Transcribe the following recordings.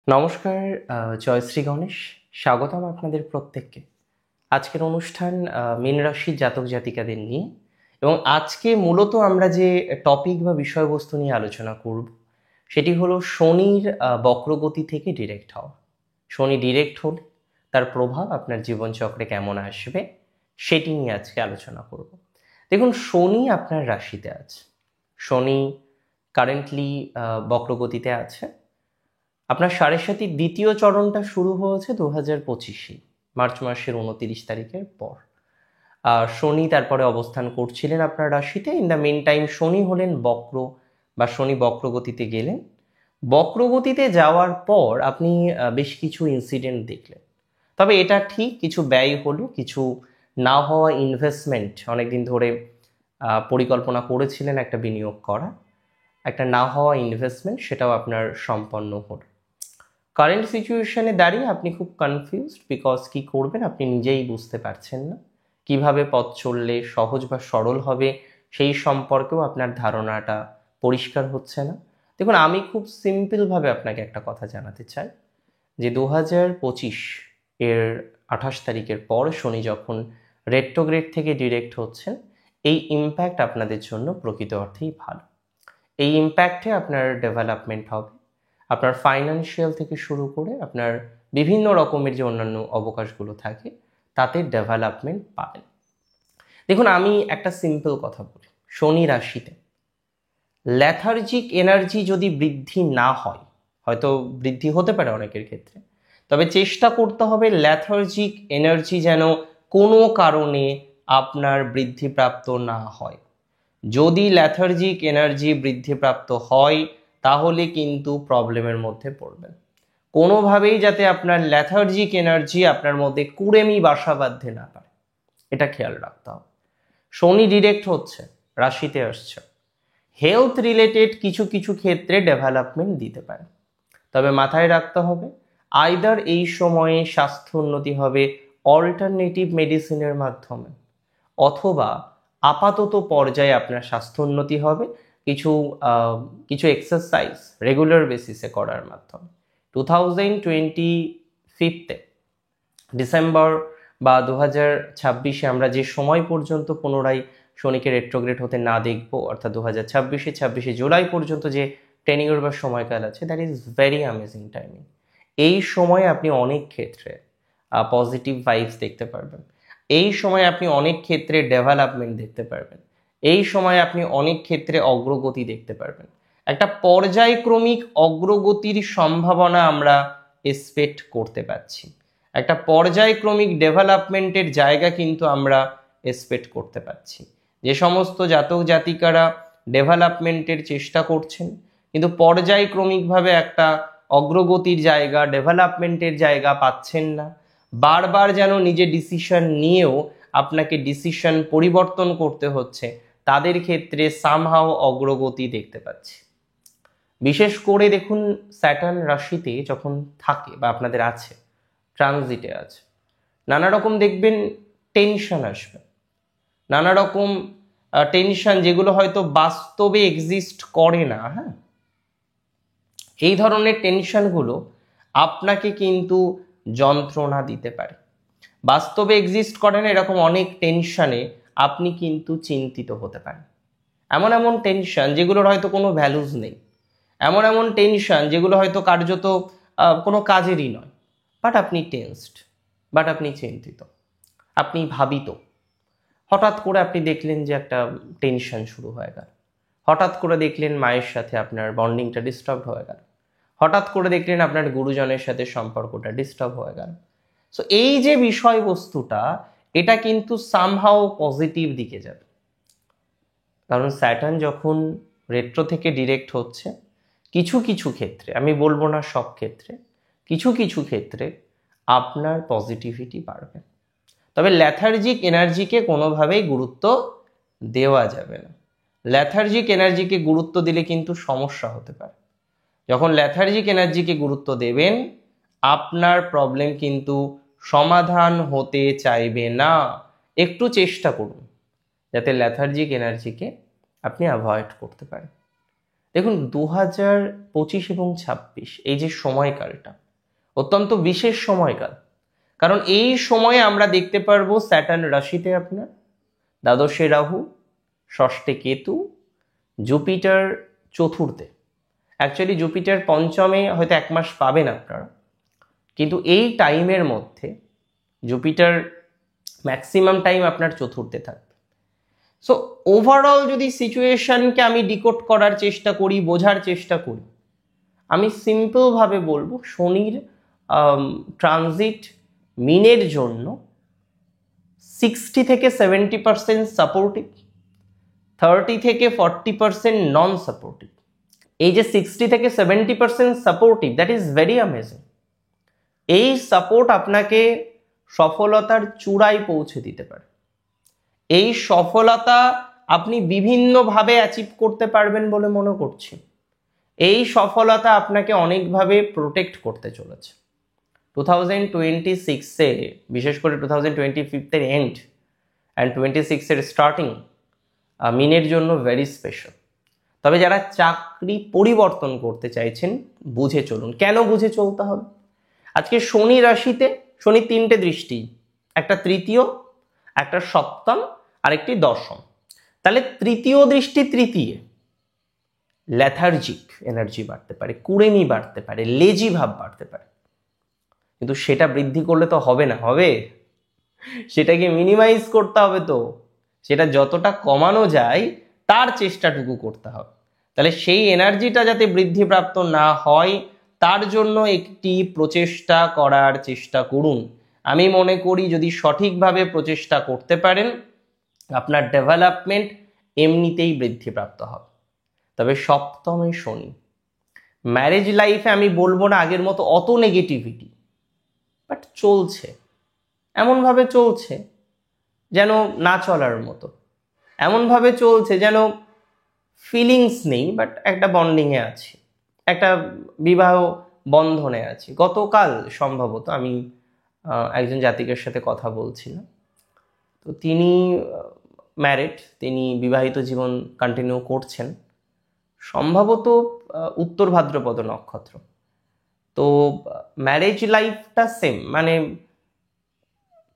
নমস্কার, জয়শ্রী গণেশ। স্বাগতম আপনাদের প্রত্যেককে। আজকের অনুষ্ঠান মীন রাশির জাতক জাতিকাদের নিয়ে, এবং আজকে মূলত আমরা যে টপিক বা বিষয়বস্তু নিয়ে আলোচনা করব সেটি হলো শনির বক্রগতি থেকে ডিরেক্ট হওয়া। শনি ডিরেক্ট হলে তার প্রভাব আপনার জীবনচক্রে কেমন আসবে সেটি নিয়ে আজকে আলোচনা করব। দেখুন, শনি আপনার রাশিতে আছে। শনি কারেন্টলি বক্রগতিতে আছে। আপনার সাড়ে সাতির দ্বিতীয় চরণটা শুরু হয়েছে 2025 মার্চ মাসের 29 তারিখের পর। আর শনি তারপরে অবস্থান করছিলেন আপনার রাশিতে। ইন দ্য মেন টাইম শনি হলেন বক্র, বা শনি বক্রগতিতে গেলেন। বক্রগতিতে যাওয়ার পর আপনি বেশ কিছু ইনসিডেন্ট দেখলেন। তবে এটা ঠিক, কিছু ব্যয় হলো, কিছু না হওয়া ইনভেস্টমেন্ট অনেকদিন ধরে পরিকল্পনা করেছিলেন একটা বিনিয়োগ করা, একটা না হওয়া ইনভেস্টমেন্ট সেটাও আপনার সম্পন্ন হলো। কারেন্ট সিচুয়েশনে দাঁড়িয়ে আপনি খুব কনফিউজড, বিকজ কি করবেন আপনি নিজেই বুঝতে পারছেন না। কিভাবে পথ চললে সহজ বা সরল হবে সেই সম্পর্কেও আপনার ধারণাটা পরিষ্কার হচ্ছে না। দেখুন, আমি খুব সিম্পলভাবে আপনাকে একটা কথা জানাতে চাই যে 2025 এর 28 তারিখের পর শনি যখন রেট্রোগ্রেড থেকে ডিরেক্ট হচ্ছেন, এই ইম্প্যাক্ট আপনাদের জন্য প্রকৃত অর্থেই ভালো। এই ইম্প্যাক্টে আপনার ডেভেলপমেন্ট হবে। আপনার ফাইন্যান্সিয়াল থেকে শুরু করে আপনার বিভিন্ন রকমের যে অন্যান্য অবকাশগুলো থাকে তাতে ডেভেলপমেন্ট পাবেন। দেখুন, আমি একটা সিম্পল কথা বলি। শনি রাশিতে ল্যাথার্জিক এনার্জি যদি বৃদ্ধি না হয়, হয়তো বৃদ্ধি হতে পারে অনেকের ক্ষেত্রে, তবে চেষ্টা করতে হবে ল্যাথার্জিক এনার্জি যেন কোনো কারণে আপনার বৃদ্ধিপ্রাপ্ত না হয়। যদি ল্যাথার্জিক এনার্জি বৃদ্ধিপ্রাপ্ত হয় তাহলে কিন্তু প্রবলেমের মধ্যে পড়বেন। কোনোভাবেই যাতে আপনার ল্যাথার্জিক এনার্জি আপনার মধ্যে কুড়েমি বাসা বাঁধতে না পারে, এটা খেয়াল রাখতে হবে। শনি ডিরেক্ট হচ্ছে, রাশিতে আসছে, হেলথ রিলেটেড কিছু কিছু ক্ষেত্রে ডেভেলপমেন্ট দিতে পারে। তবে মাথায় রাখতে হবে, আইদার এই সময়ে স্বাস্থ্য উন্নতি হবে অল্টারনেটিভ মেডিসিনের মাধ্যমে, অথবা আপাতত পর্যায়ে আপনার স্বাস্থ্য উন্নতি হবে কিছু কিছু এক্সারসাইজ রেগুলার বেসিসে করার মাধ্যমে। 2025 ডিসেম্বর বা 2026 আমরা যে সময় পর্যন্ত পুনরায় শনিকে রেট্রোগ্রেড হতে না দেখবো, অর্থাৎ 2026 জুলাই পর্যন্ত যে টেনিওর বা সময়কাল আছে, that is very amazing timing. এই সময় আপনি অনেক ক্ষেত্রে পজিটিভ ভাইবস দেখতে পারবেন। এই সময় আপনি অনেক ক্ষেত্রে ডেভেলপমেন্ট দেখতে পারবেন। এই সময় আপনি অনেক ক্ষেত্রে অগ্রগতি দেখতে পারবেন। একটা পর্যায়ক্রমিক অগ্রগতির সম্ভাবনা আমরা এক্সপেক্ট করতে পারছি। একটা পর্যায়ক্রমিক ডেভেলপমেন্টের জায়গা কিন্তু আমরা এক্সপেক্ট করতে পারছি। যে সমস্ত জাতক জাতিকারা ডেভেলপমেন্টের চেষ্টা করছেন কিন্তু পর্যায়ক্রমিকভাবে একটা অগ্রগতির জায়গা, ডেভেলপমেন্টের জায়গা পাচ্ছেন না, বারবার যেন নিজে ডিসিশন নিয়েও আপনাকে ডিসিশন পরিবর্তন করতে হচ্ছে, তাদের ক্ষেত্রে সামহাও অগ্রগতি দেখতে পাচ্ছি। বিশেষ করে দেখুন, স্যাটার্ন রাশিতে যখন থাকে বা আপনাদের আছে, ট্রানজিটে আছে, নানা রকম দেখবেন টেনশন আসবে। নানা রকম টেনশন যেগুলো হয়তো বাস্তবে এক্সিস্ট করে না, হ্যাঁ, এই ধরনের টেনশনগুলো আপনাকে কিন্তু যন্ত্রণা দিতে পারে। বাস্তবে এক্সিস্ট করে না এরকম অনেক টেনশনে আপনি কিন্তু চিন্তিত হতে পারেন। এমন এমন টেনশন যেগুলোর হয়তো কোনো ভ্যালুজ নেই, এমন এমন টেনশন যেগুলো হয়তো কার্যত কোনো কাজেরই নয়, বাট আপনি টেনসড, বাট আপনি চিন্তিত, আপনি ভাবিত। হঠাৎ করে আপনি দেখলেন যে একটা টেনশন শুরু হয়ে গেল, হঠাৎ করে দেখলেন মায়ের সাথে আপনার বন্ডিংটা ডিস্টার্ব হয়ে গেল, হঠাৎ করে দেখলেন আপনার গুরুজনের সাথে সম্পর্কটা ডিস্টার্ব হয়ে গেল। সো এই যে বিষয়বস্তুটা, এটা কিন্তু সামহাও পজিটিভ দিকে যাবে। কারণ স্যাটার্ন যখন রেট্রো থেকে ডিরেক্ট হচ্ছে, কিছু কিছু ক্ষেত্রে, আমি বলবো না সব ক্ষেত্রে, কিছু কিছু ক্ষেত্রে আপনার পজিটিভিটি বাড়বে। তবে ল্যাথার্জিক এনার্জিকে কোনোভাবেই গুরুত্ব দেওয়া যাবে না। ল্যাথার্জিক এনার্জিকে গুরুত্ব দিলে কিন্তু সমস্যা হতে পারে। যখন ল্যাথার্জিক এনার্জিকে গুরুত্ব দেবেন, আপনার প্রবলেম কিন্তু সমাধান হতে চাইবে না। একটু চেষ্টা করুন যাতে ল্যাথার্জিক এনার্জিকে আপনি অ্যাভয়েড করতে পারেন। দেখুন 2025 এবং 26 এই যে সময়কালটা অত্যন্ত বিশেষ সময়কাল, কারণ এই সময়ে আমরা দেখতে পারবো স্যাটার্ন রাশিতে আপনার, দ্বাদশে রাহু, ষষ্ঠে কেতু, জুপিটার চতুর্থে। অ্যাকচুয়ালি জুপিটার পঞ্চমে হয়তো 1 মাস পাবেন আপনারা, কিন্তু এই টাইমের মধ্যে জুপিটার ম্যাক্সিমাম টাইম আপনার চতুর্থে থাকবে। সো ওভারঅল যদি সিচুয়েশনকে আমি ডিকোড করার চেষ্টা করি, বোঝার চেষ্টা করি, আমি সিম্পলভাবে বলবো শনির ট্রানজিট মিনের জন্য 60 থেকে 70% সাপোর্টিভ, 30 থেকে 40% নন সাপোর্টিভ। এই যে 60 থেকে 70% supportive, that is very amazing. এই সাপোর্ট আপনাকে সফলতার চূড়ায় পৌঁছে দিতে পারে। এই সফলতা আপনি বিভিন্নভাবে অ্যাচিভ করতে পারবেন বলে মনে করছি। এই সফলতা আপনাকে অনেকভাবে প্রোটেক্ট করতে চলেছে। 2026-এ, বিশেষ করে 2025-এর এন্ড অ্যান্ড 26-এর স্টার্টিং মিনের জন্য ভেরি স্পেশাল। তবে যারা চাকরি পরিবর্তন করতে চাইছেন বুঝে চলুন। কেন বুঝে চলতে হবে? আজকে শনি রাশিতে শনির 3টে দৃষ্টি, একটা তৃতীয়, একটা সপ্তম, আর একটি দশম। তাহলে তৃতীয় দৃষ্টি তৃতীয়, ল্যাথার্জিক এনার্জি বাড়তে পারে, কুড়েমি বাড়তে পারে, লেজি ভাব বাড়তে পারে। কিন্তু সেটা বৃদ্ধি করলে তো হবে না, হবে সেটাকে মিনিমাইজ করতে হবে। তো সেটা যতটা কমানো যায় তার চেষ্টাটুকু করতে হবে। তাহলে সেই এনার্জিটা যাতে বৃদ্ধিপ্রাপ্ত না হয় তার জন্য একটি প্রচেষ্টা করার চেষ্টা করুন। আমি মনে করি যদি সঠিকভাবে প্রচেষ্টা করতে পারেন আপনার ডেভেলপমেন্ট এমনিতেই বৃদ্ধিপ্রাপ্ত হবে। তবে সপ্তমে শনি, ম্যারেজ লাইফে আমি বলবো না আগের মতো অত নেগেটিভিটি, বাট চলছে, এমনভাবে চলছে যেন না চলার মতো, এমনভাবে চলছে যেন ফিলিংস নেই, বাট একটা বন্ডিংয়ে আছি, একটা বিবাহ বন্ধনে আছি। গতকাল সম্ভবত আমি একজন জাতিকের সাথে কথা বলছিলাম, তো তিনি ম্যারিড, তিনি বিবাহিত জীবন কন্টিনিউ করছেন, সম্ভবত উত্তর ভাদ্রপদ নক্ষত্র। তো ম্যারেজ লাইফটা সেম, মানে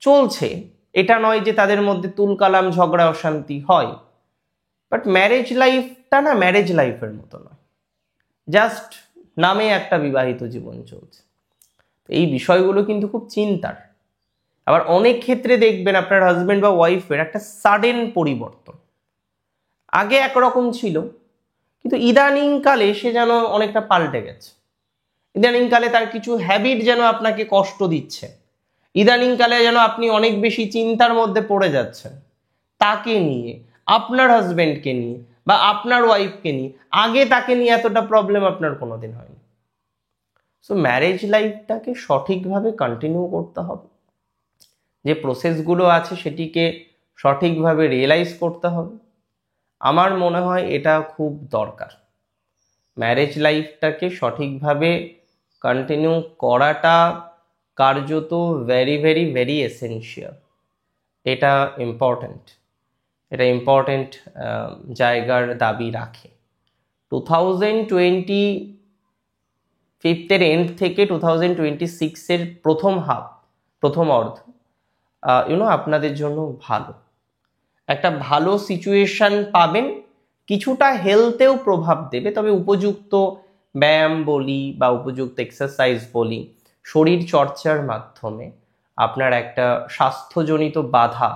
চলছে, এটা নয় যে তাদের মধ্যে তুলকালাম ঝগড়া অশান্তি হয়, বাট ম্যারেজ লাইফটা না ম্যারেজ লাইফের মতো নয়, জাস্ট নামে একটা বিবাহিত জীবন চলছে। এই বিষয়গুলো কিন্তু খুব চিন্তার। আবার অনেক ক্ষেত্রে দেখবেন আপনার হাজব্যান্ড বা ওয়াইফের একটা সাডেন পরিবর্তন, আগে একরকম ছিল কিন্তু ইদানিংকালে সে যেন অনেকটা পাল্টে গেছে। ইদানিংকালে তার কিছু হ্যাবিট যেন আপনাকে কষ্ট দিচ্ছে, ইদানিংকালে যেন আপনি অনেক বেশি চিন্তার মধ্যে পড়ে যাচ্ছেন তাকে নিয়ে, আপনার হাজব্যান্ডকে নিয়ে বা আপনার ওয়াইফকে নিয়ে। আগে তাকে নিয়ে এতটা প্রবলেম আপনার কোনোদিন হয়নি। সো ম্যারেজ লাইফটাকে সঠিকভাবে কন্টিনিউ করতে হবে, যে প্রসেসগুলো আছে সেটিকে সঠিকভাবে রিয়েলাইজ করতে হবে। আমার মনে হয় এটা খুব দরকার। ম্যারেজ লাইফটাকে সঠিকভাবে কন্টিনিউ করাটা কার্যত ভেরি ভেরি ভেরি এসেনশিয়াল। এটা ইম্পর্ট্যান্ট, এটা ইম্পর্ট্যান্ট জায়গার দাবি রাখে। 2025-এর এন্ড থেকে 2026-এর প্রথম অর্ধ আপনাদের জন্য ভালো, একটা ভালো সিচুয়েশন পাবেন। কিছুটা হেলথেও প্রভাব দেবে, তবে উপযুক্ত ব্যায়াম বলি বা উপযুক্ত এক্সারসাইজ বলি, শরীর চর্চার মাধ্যমে আপনার একটা স্বাস্থ্যজনিত বাধা,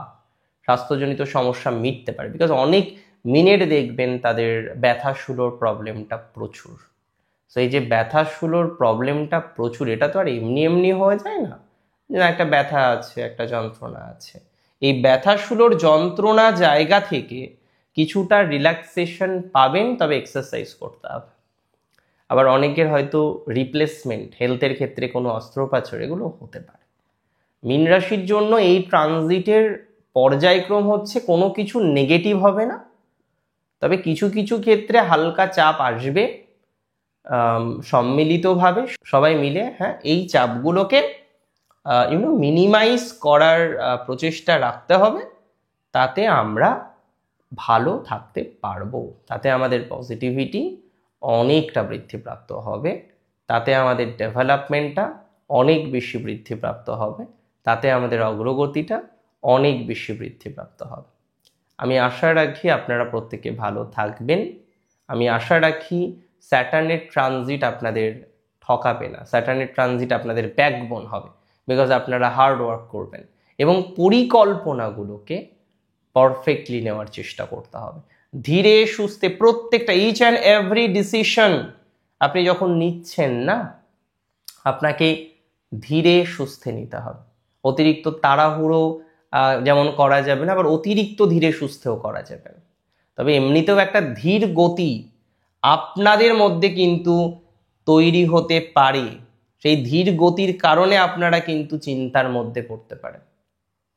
স্বাস্থ্যজনিত সমস্যা মিটতে পারে। বিকজ অনেক মিনের দেখবেন তাদের ব্যথাশুলোর প্রবলেমটা প্রচুর। সো এই যে ব্যথাশুলোর প্রবলেমটা প্রচুর, এটা তো আর এমনি এমনি হয়ে যায় না যে একটা ব্যথা আছে, একটা যন্ত্রণা আছে। এই ব্যথাশুলোর যন্ত্রণা জায়গা থেকে কিছুটা রিল্যাক্সেশন পাবেন, তবে এক্সারসাইজ করতে হবে। আবার অনেকের হয়তো রিপ্লেসমেন্ট, হেলথের ক্ষেত্রে কোনো অস্ত্রোপচার, এগুলো হতে পারে। মীন রাশির জন্য এই ট্রানজিটের পর্যায়ক্রম হচ্ছে কোনো কিছু নেগেটিভ হবে না, তবে কিছু কিছু ক্ষেত্রে হালকা চাপ আসবে। সম্মিলিতভাবে সবাই মিলে এই চাপগুলোকে মিনিমাইজ করার প্রচেষ্টা রাখতে হবে। তাতে আমরা ভালো থাকতে পারবো, তাতে আমাদের পজিটিভিটি অনেকটা বৃদ্ধিপ্রাপ্ত হবে, তাতে আমাদের ডেভেলপমেন্টটা অনেক বেশি বৃদ্ধিপ্রাপ্ত হবে, তাতে আমাদের অগ্রগতিটা অনেক বেশি বৃদ্ধিপ্রাপ্ত হবে। আমি আশা রাখি আপনারা প্রত্যেকে ভালো থাকবেন। আমি আশা রাখি স্যাটার্নের ট্রানজিট আপনাদের ঠকাবে না, স্যাটার্নের ট্রানজিট আপনাদের ব্যাকবোন হবে, বিকজ আপনারা হার্ড ওয়ার্ক করবেন এবং পরিকল্পনাগুলোকে পারফেক্টলি নেওয়ার চেষ্টা করতে হবে। ধীরে সুস্থে প্রত্যেকটা ইচ অ্যান্ড এভরি ডিসিশন আপনি যখন নিচ্ছেন না, আপনাকে ধীরে সুস্থে নিতে হবে। অতিরিক্ত তাড়াহুড়ো যেমন করা যাবে না, আবার অতিরিক্ত ধীরে সুস্থেও করা যাবে না। তবে এমনিতেও একটা ধীর গতি আপনাদের মধ্যে কিন্তু তৈরি হতে পারে। সেই ধীর গতির কারণে আপনারা কিন্তু চিন্তার মধ্যে পড়তে পারেন।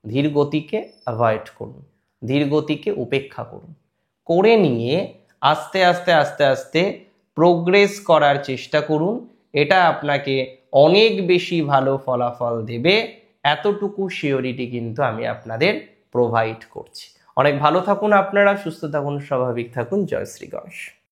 ধীর গতিকে অ্যাভয়েড করুন, ধীর গতিকে উপেক্ষা করুন, করে নিয়ে আস্তে আস্তে আস্তে আস্তে প্রোগ্রেস করার চেষ্টা করুন। এটা আপনাকে অনেক বেশি ভালো ফলাফল দেবে, এতটুকু সিওরিটি কিন্তু আমি আপনাদের প্রোভাইড করছি। অনেক ভালো থাকুন আপনারা, সুস্থ থাকুন, স্বাভাবিক থাকুন। জয় শ্রী গণেশ।